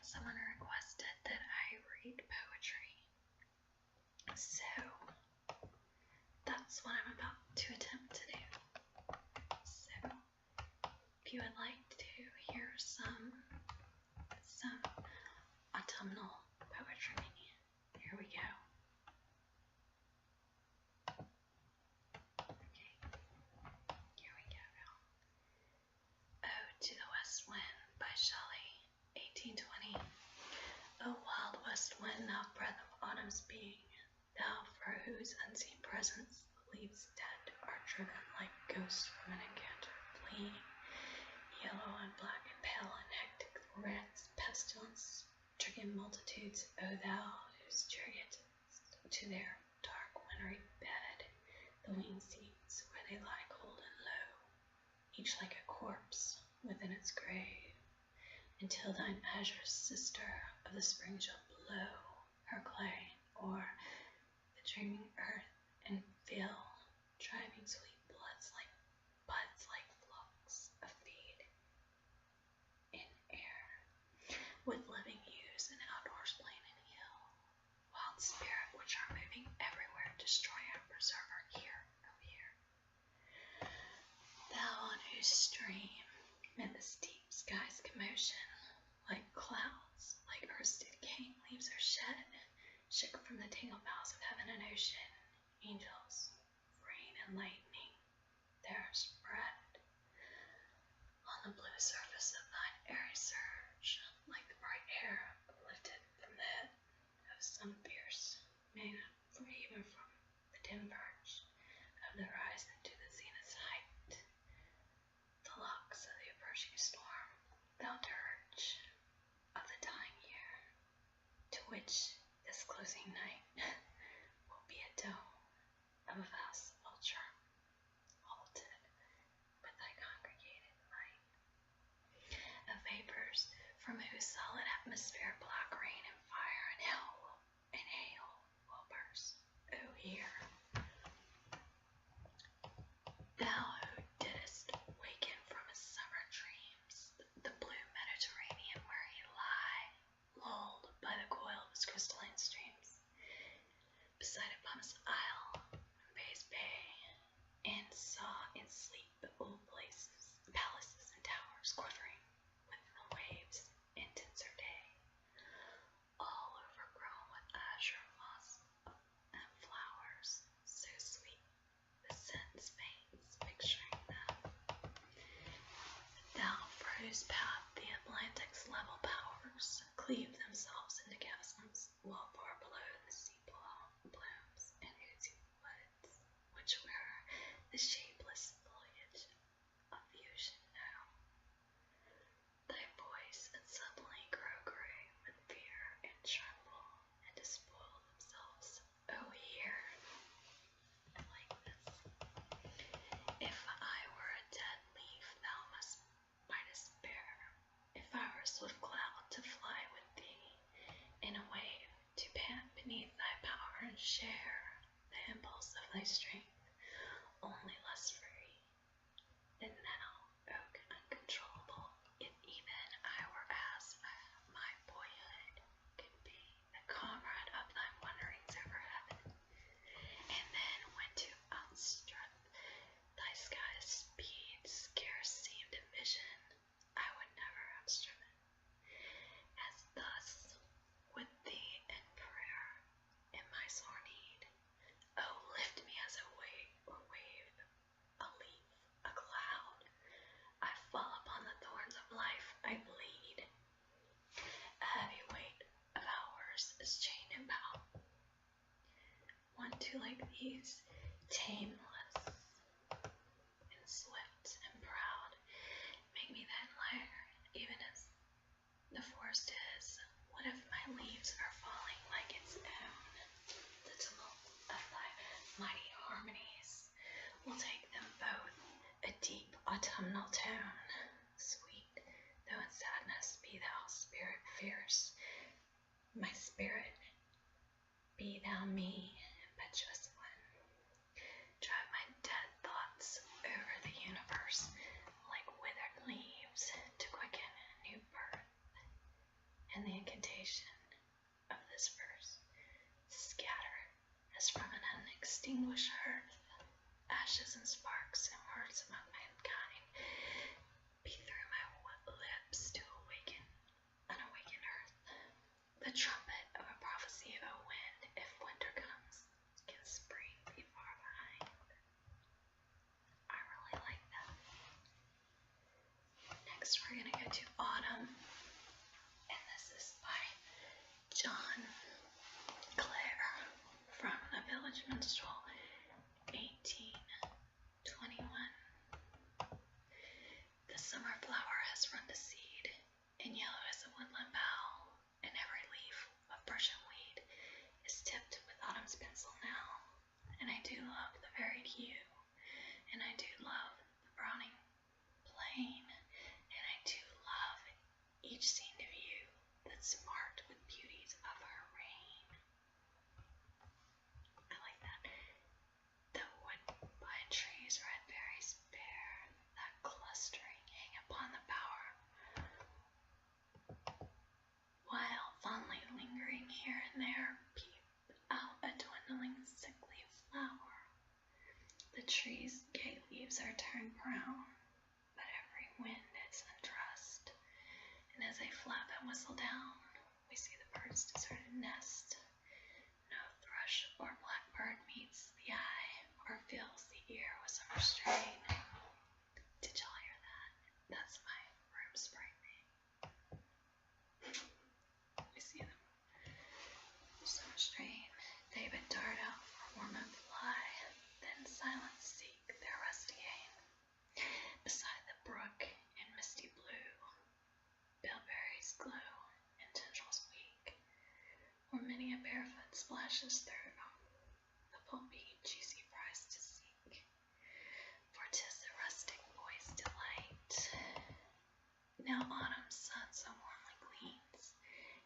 someone requested that I read poetry. So that's what I'm about to attempt to do. So if you would like to hear some autumnal poetry, here we go. Okay, here we go now. Ode to the West Wind by Shelley, 1820. O wild west wind, thou breath of autumn's being, thou for whose unseen presence the leaves dead are driven like ghosts from an encounter fleeing, yellow and black and pale and hectic threats, pestilence stricken multitudes, O thou whose chariots to their dark wintry bed the winged seats where they lie cold and low, each like a corpse within its grave, until thine azure sister of the spring shall blow her clay o'er the dreaming earth and fill driving sweet buds like flocks of feed in air, with living hues and outdoors plain and hill, wild spirit which are moving everywhere, destroy and preserve her here, O here. Thou on whose stream mid the steep sky's commotion, like clouds, like earth's decaying leaves are shed, shook from the tangled boughs of heaven and ocean, angels, rain and lightning, there spread on the blue surface of thine airy surge, like the bright hair uplifted from the head of some fierce man, for even from the dim verge of the horizon to the zenith's height, the locks of the approaching storm, thou dirge of the dying year, to which this closing night will be a dome of a vast vulture, halted with thy congregated might, of vapors from whose solid atmosphere black rain and fire and hail will burst. O here, thou who didst waken from his summer dreams, the blue Mediterranean where he lie, lulled by the coil of his crystalline streams, beside a pumice isle, Bay's Bay, and saw in sleep the old palaces and towers quivering with the waves in denser day, all overgrown with azure moss and flowers, so sweet the scents faints picturing them. Thou for whose path the Atlantic's level powers cleave themselves into chasms, while far below the sea blooms and oozy woods, which wear the shapeless foliage of the ocean now. Thy voice and suddenly grow gray with fear and tremble and despoil themselves. O here, like this. If I were a dead leaf, thou must by despair. If I were a swift cloud to fly with thee, in a wave to pant beneath thy power and share the impulse of thy strength, only less free than thou, oak uncontrollable, if even I were as my boyhood could be, the comrade of thy wanderings over heaven, and then when to outstrip thy sky's speed scarce seemed a vision, I would never have striven, as thus with thee in prayer, in my sore need. Oh, lift me as a wave, a leaf, a cloud. I fall upon the thorns of life, I bleed. A heavy weight of hours is chained about. One too like these, tameless and swift and proud, make me then lighter, even as the forest is. What if my leaves are falling like its own? The tumult of thy mighty harmonies will take them both a deep autumnal tone. Sweet, though in sadness be thou spirit fierce, my spirit, be thou me, impetuous one. Drive my dead thoughts over the universe like withered leaves to quicken new birth, and the flashes and sparks and words among mankind be through my lips to awaken unawakened earth. The trumpet of a prophecy of a wind, if winter comes, can spring be far behind. I really like that. Next we're going to go to autumn, and this is by John Clare from The Village Minstrel, 1821. The summer flower has run to seed, and yellow as a woodland bough, and every leaf of Persian weed is tipped with autumn's pencil now. And I do love the varied hue, and I do love the browning plain, and I do love each scene of you that's marked with beauties of her reign. I like that. The woodbine trees, red berries bear, that clustering hang upon the bower, while fondly lingering here and there peep out a dwindling sickly flower. The trees' gay leaves are turned brown, but every wind is undressed, and as they flap and whistle down, we see the bird's deserted nest. No thrush or blackbird meets the eye or fills the ear with summer strain. Did y'all hear that? That's my room spray thing. We see them. Summer strain. They but dart out for warm and fly, then silence seek their rest again. Beside the brook in misty blue, bilberries glow and tendrils weak, where many a barefoot splashes through the pulpy juicy prize to seek. For 'tis the rustic boy's delight. Now autumn's sun so warmly gleams,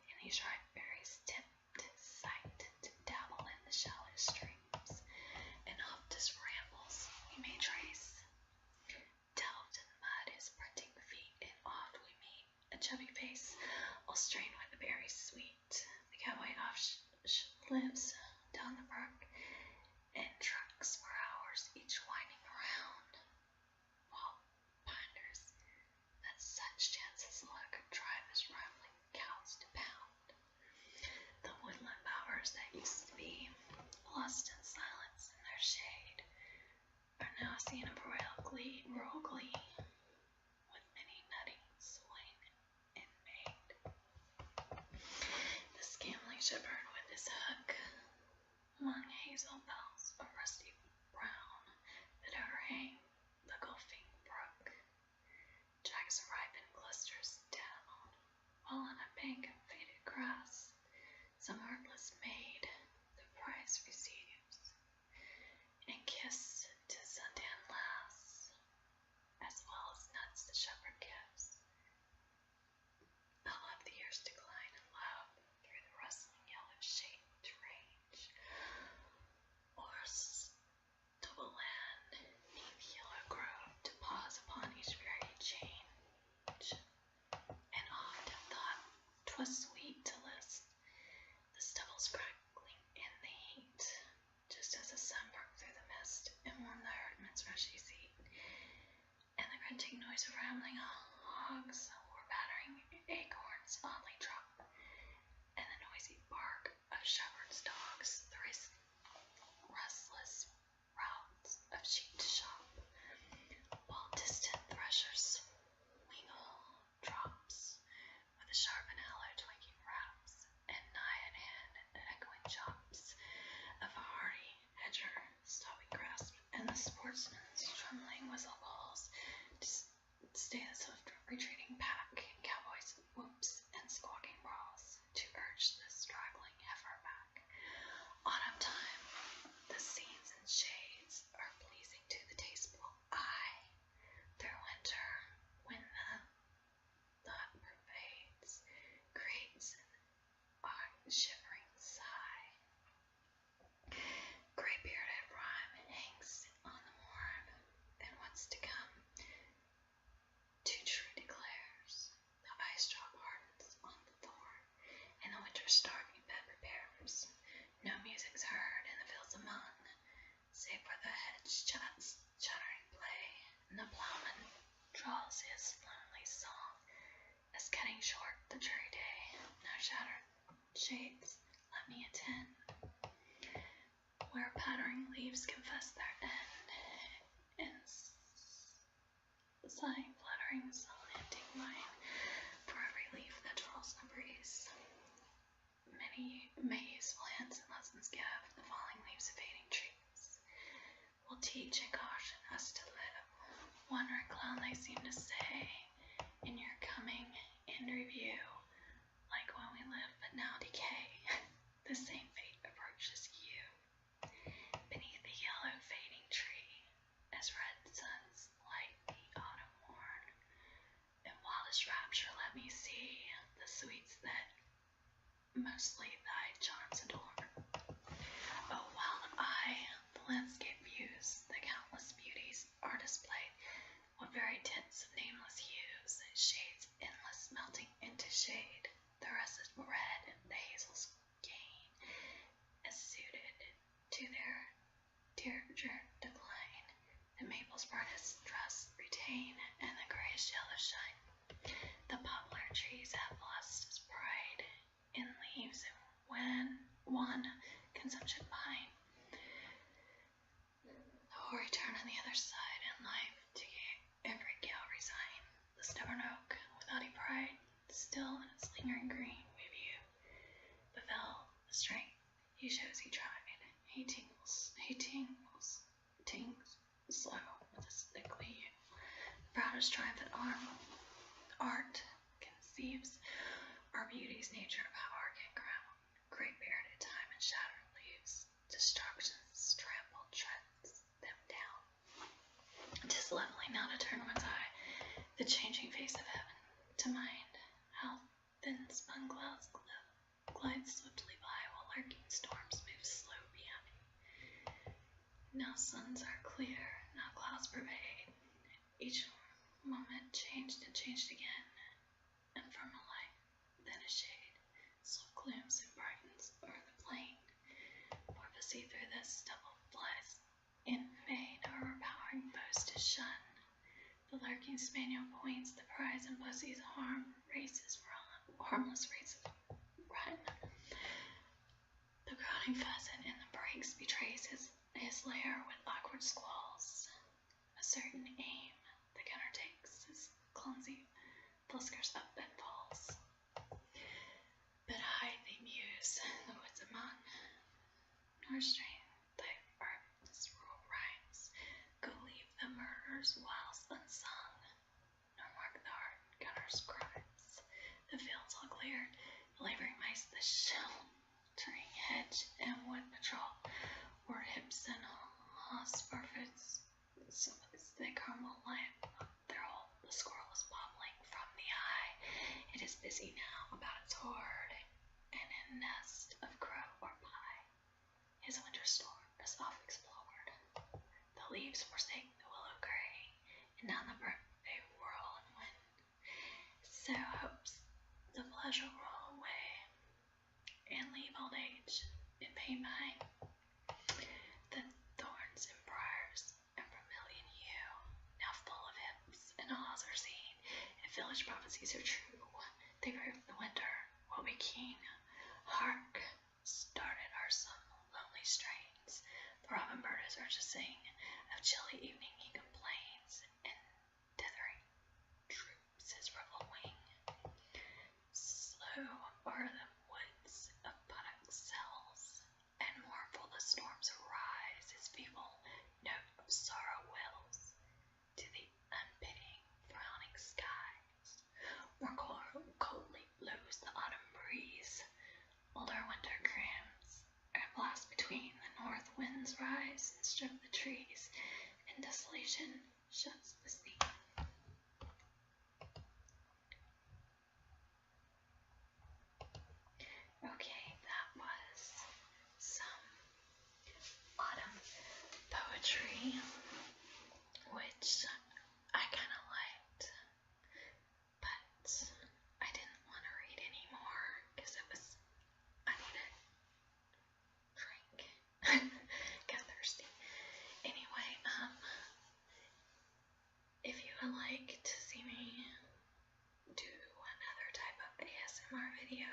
and these ripe berries tempt sight to dabble in the shallow streams, and oftest rambles we may trace, delved in mud his sprinting feet, and oft we meet a chubby face, all strained with the berries sweet. The cowboy oft lives down the brook, and trucks for hours each winding around, while ponders that such chances luck drive his rambling cows to pound. The woodland bowers that used to be lost in silence in their shade are now seen of rural glee, with many nutting swing and maid. The scambling shepherd with his hook among hazel bells of rusty brown that overhang the gulfing brook drags ripened clusters down, while on a bank of faded grass some heartless maid the prize receives, and kiss to suntan lass, as well as nuts the shepherd gives. I love the year's decline in love through the rustling yellow shade to range, or stubble land neath yellow grove to pause upon each varied change. And oft have thought 'twas sweet to list the stubbles crackling in the heat, just as the sun broke through the mist and warmed the herdman's rushy seat, and the grunting noise of rambling hogs or battering acorns oddly drop, and the noisy bark of shepherds' dogs, the restless routes of sheep to shop, while distant threshers wingle drops with a sharp and hollow twinking raps, and nigh at hand the echoing chops of a hardy hedger stopping grasp, and the sportsman's trembling whistle balls to stay the swift retreating pack, and cowboys' whoops and squawking sighing, fluttering, slanting mine, for every leaf that twirls in a breeze. Many useful hints and lessons give, the falling leaves of fading trees will teach and caution us to live. Wandering clown, they seem to say, in your coming in review, like when we live but now decay, the same fate approaches you. Beneath the yellow fading tree, as red suns light the autumn morn, in wildest rapture let me see the sweets that mostly thy charms adorn. O wild eye, the landscape views, the countless beauties are displayed, what varied tints of nameless hues, shades endless melting into shade, the russet red and the hazels gain, as suited to their deirdre decline, the maple's brightest dress retain, and the grayish yellow shine. The poplar trees have lost its pride in leaves, and when one consumption pine, the hoary turn on the other side, and life to every gale resign. The stubborn oak, without a pride, still in its lingering green we view, befell the strength he shows he tried. He tings slow with his sickly hue. Proudest triumphant art conceives our beauty's nature of power can crown. Great bearded time and shattered leaves, destruction's trampled treads them down. 'Tis lovely now to turn one's eye, the changing face of heaven, to mind how thin spun clouds glide swiftly by, while lurking storms move slow beyond. Now suns are clear, now clouds pervade, each moment changed and changed again, and from a light, then a shade, slow glooms and brightens o'er the plain. Prophecy through this double flies, in vain our overpowering boast is shun. The lurking spaniel points the prize, and pussy's harmless races run. The crowding pheasant in the brakes betrays his lair with awkward squalls. A certain aim the gunner takes, his clumsy fliskers up and falls. But hide thee, muse, the woods among, nor strain thy artless rural rhymes. Go leave the murders whilst unsung, nor mark the hardened gunner's crimes. The fields all cleared, the laboring mice, the sheltering hedge and wood patrol, where hips and hosparfits, so they crumble like their hole. The squirrel is bobbling from the eye. It is busy now about its hoard, and in nest of crow or pie, his winter store is off explored. The leaves forsake the willow gray, and down the brook they whirl and win. So hopes the pleasure roll away, and leave old age in pain behind. The thorns and briars and vermilion hue, now full of hips and haws are seen. If village prophecies are true, they prove the winter will be keen. Hark! Started are some lonely strains. The robin bird is heard to sing. Of chilly evening he complains, and dithering droops his rebel wing. Slow o'er the woods of puttock cells, and mournful the storms arise. His feeble note of sorrow wills to the unpitying frowning skies. More coldly blows the autumn breeze. Older winter crams and blasts between. The north winds rise and strip the trees, and desolation shuts the sea. Okay, that was some autumn poetry, which I kind of liked, but I didn't want to read anymore because I needed a drink. Got thirsty. Anyway, if you would like to see me do another type of ASMR video,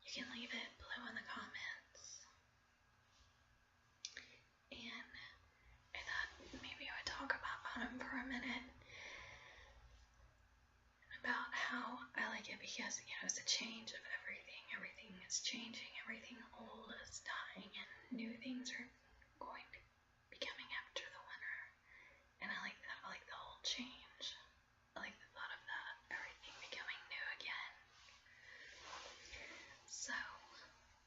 you can leave it below in the comments. And I thought maybe I would talk about autumn for a minute. because, it's a change of everything. Everything is changing. Everything old is dying, and new things are going to be coming after the winter. And I like that. I like the whole change. I like the thought of that. Everything becoming new again. So,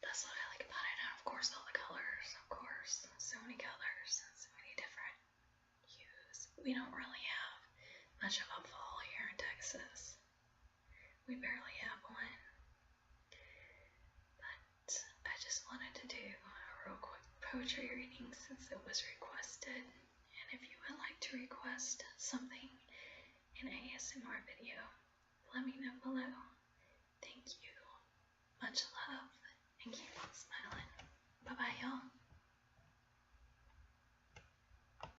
that's what I like about it. And of course, all the colors. Of course. So many colors. So many different hues. We don't really have much of a fall here in Texas. We barely have one. But I just wanted to do a real quick poetry reading since it was requested. And if you would like to request something in an ASMR video, let me know below. Thank you. Much love and keep on smiling. Bye bye, y'all.